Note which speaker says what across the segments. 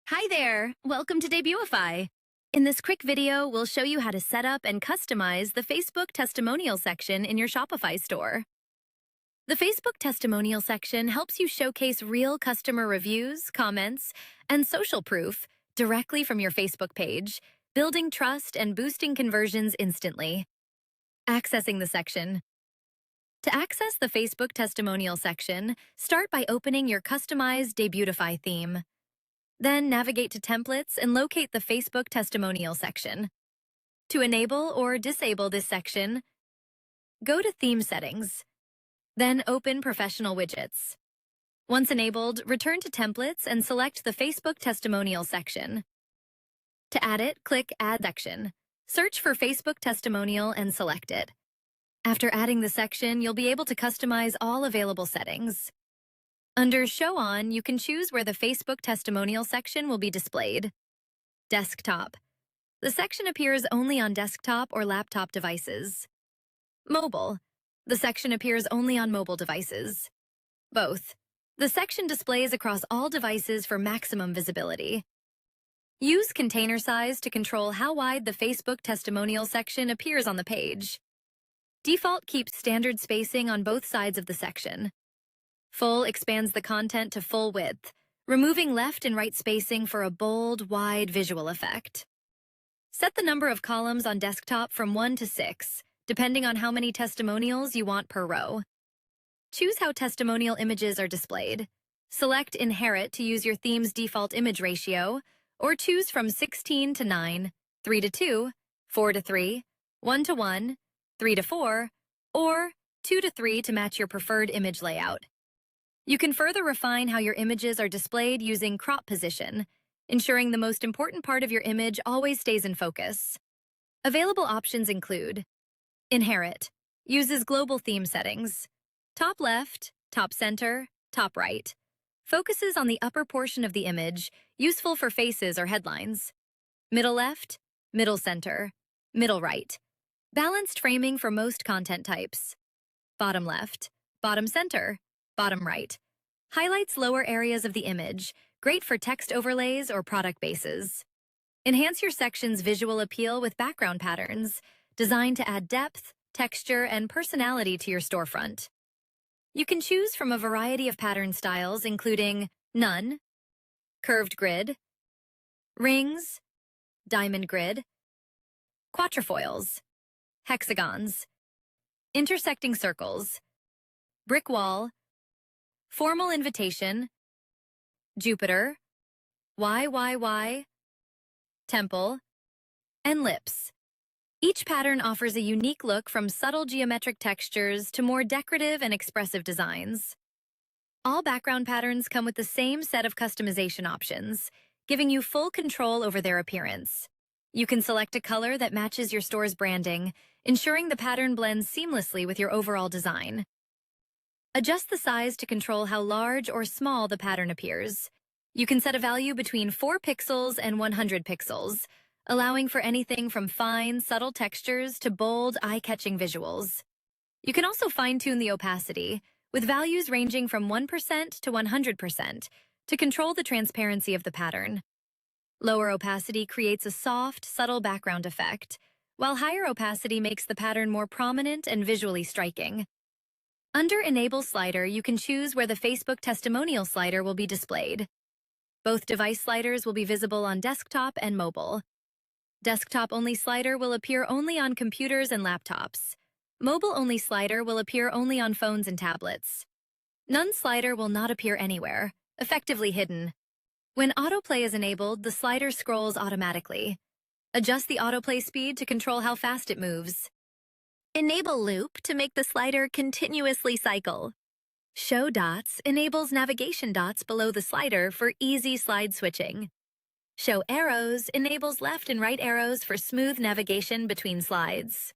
Speaker 1: Hi there! Welcome to Debutify. In this quick video, we'll show you how to set up and customize the Facebook testimonial section in your Shopify store. The Facebook testimonial section helps you showcase real customer reviews, comments, and social proof directly from your Facebook page, building trust and boosting conversions instantly. Accessing the section. To access the Facebook testimonial section, start by opening your customized Debutify theme. Then navigate to Templates and locate the Facebook Testimonial section. To enable or disable this section, go to Theme Settings. Then open Professional Widgets. Once enabled, return to Templates and select the Facebook Testimonial section. To add it, click Add Section. Search for Facebook Testimonial and select it. After adding the section, you'll be able to customize all available settings. Under Show On, you can choose where the Facebook testimonial section will be displayed. Desktop. The section appears only on desktop or laptop devices. Mobile. The section appears only on mobile devices. Both. The section displays across all devices for maximum visibility. Use container size to control how wide the Facebook testimonial section appears on the page. Default keeps standard spacing on both sides of the section. Full expands the content to full width, removing left and right spacing for a bold, wide visual effect. Set the number of columns on desktop from 1 to 6, depending on how many testimonials you want per row. Choose how testimonial images are displayed. Select Inherit to use your theme's default image ratio, or choose from 16 to 9, 3 to 2, 4 to 3, 1 to 1, 3 to 4, or 2 to 3 to match your preferred image layout. You can further refine how your images are displayed using crop position, ensuring the most important part of your image always stays in focus. Available options include Inherit, uses global theme settings. Top left, top center, top right. Focuses on the upper portion of the image, useful for faces or headlines. Middle left, middle center, middle right. Balanced framing for most content types. Bottom left, bottom center, bottom right. Highlights lower areas of the image, great for text overlays or product bases. Enhance your section's visual appeal with background patterns, designed to add depth, texture, and personality to your storefront. You can choose from a variety of pattern styles, including none, curved grid, rings, diamond grid, quatrefoils, hexagons, intersecting circles, brick wall, formal invitation, Jupiter, YYY, temple, and lips. Each pattern offers a unique look from subtle geometric textures to more decorative and expressive designs. All background patterns come with the same set of customization options, giving you full control over their appearance. You can select a color that matches your store's branding, ensuring the pattern blends seamlessly with your overall design. Adjust the size to control how large or small the pattern appears. You can set a value between 4 pixels and 100 pixels, allowing for anything from fine, subtle textures to bold, eye-catching visuals. You can also fine-tune the opacity, with values ranging from 1% to 100%, to control the transparency of the pattern. Lower opacity creates a soft, subtle background effect, while higher opacity makes the pattern more prominent and visually striking. Under Enable slider, you can choose where the Facebook testimonial slider will be displayed. Both device sliders will be visible on desktop and mobile. Desktop-only slider will appear only on computers and laptops. Mobile-only slider will appear only on phones and tablets. None slider will not appear anywhere, effectively hidden. When autoplay is enabled, the slider scrolls automatically. Adjust the autoplay speed to control how fast it moves. Enable loop to make the slider continuously cycle. Show dots enables navigation dots below the slider for easy slide switching. Show arrows enables left and right arrows for smooth navigation between slides.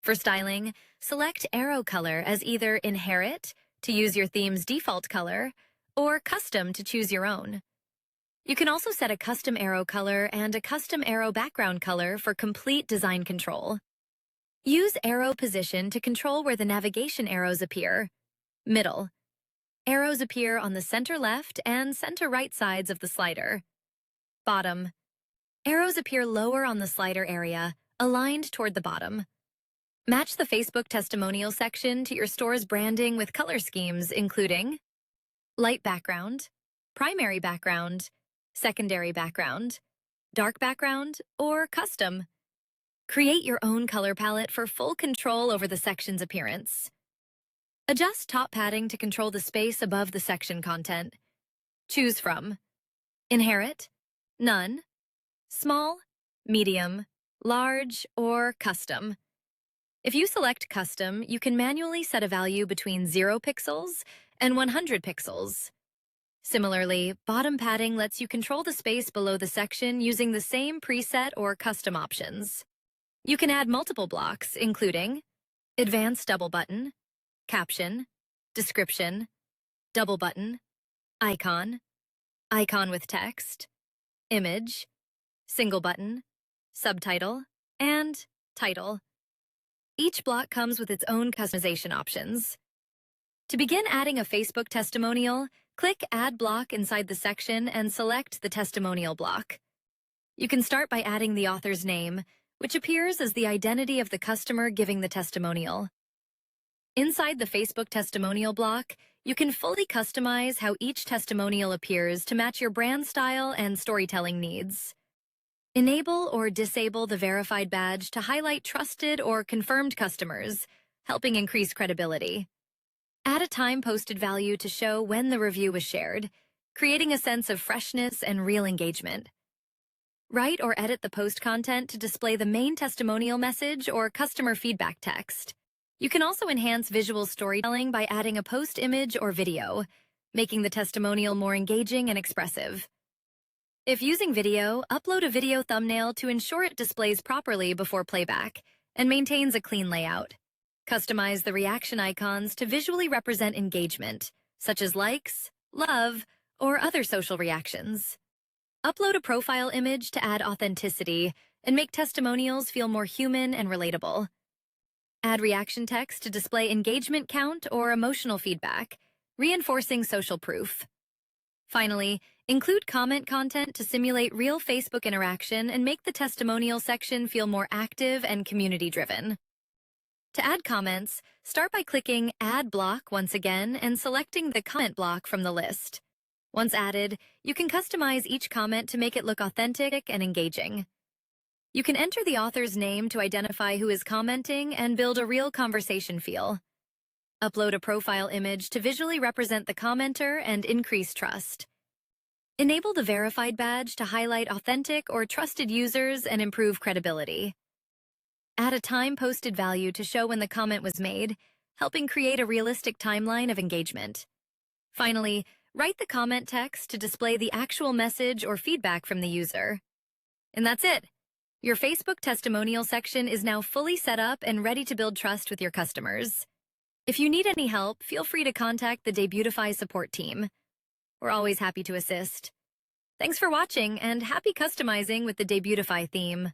Speaker 1: For styling, select arrow color as either Inherit, to use your theme's default color, or Custom to choose your own. You can also set a custom arrow color and a custom arrow background color for complete design control. Use arrow position to control where the navigation arrows appear. Middle. Arrows appear on the center left and center right sides of the slider. Bottom. Arrows appear lower on the slider area, aligned toward the bottom. Match the Facebook testimonial section to your store's branding with color schemes including light background, primary background, secondary background, dark background, or custom. Create your own color palette for full control over the section's appearance. Adjust top padding to control the space above the section content. Choose from Inherit, None, Small, Medium, Large, or Custom. If you select Custom, you can manually set a value between 0 pixels and 100 pixels. Similarly, bottom padding lets you control the space below the section using the same preset or custom options. You can add multiple blocks, including Advanced Double Button, Caption, Description, Double Button, Icon, Icon with Text, Image, Single Button, Subtitle, and Title. Each block comes with its own customization options. To begin adding a Facebook testimonial, click Add Block inside the section and select the testimonial block. You can start by adding the author's name, which appears as the identity of the customer giving the testimonial. Inside the Facebook testimonial block, you can fully customize how each testimonial appears to match your brand style and storytelling needs. Enable or disable the verified badge to highlight trusted or confirmed customers, helping increase credibility. Add a time-posted value to show when the review was shared, creating a sense of freshness and real engagement. Write or edit the post content to display the main testimonial message or customer feedback text. You can also enhance visual storytelling by adding a post image or video, making the testimonial more engaging and expressive. If using video, upload a video thumbnail to ensure it displays properly before playback and maintains a clean layout. Customize the reaction icons to visually represent engagement, such as likes, love, or other social reactions. Upload a profile image to add authenticity and make testimonials feel more human and relatable. Add reaction text to display engagement count or emotional feedback, reinforcing social proof. Finally, include comment content to simulate real Facebook interaction and make the testimonial section feel more active and community-driven. To add comments, start by clicking Add Block once again and selecting the comment block from the list. Once added, you can customize each comment to make it look authentic and engaging. You can enter the author's name to identify who is commenting and build a real conversation feel. Upload a profile image to visually represent the commenter and increase trust. Enable the verified badge to highlight authentic or trusted users and improve credibility. Add a time-posted value to show when the comment was made, helping create a realistic timeline of engagement. Finally, write the comment text to display the actual message or feedback from the user. And that's it. Your Facebook testimonial section is now fully set up and ready to build trust with your customers. If you need any help, feel free to contact the Debutify Support Team. We're always happy to assist. Thanks for watching and happy customizing with the Debutify theme.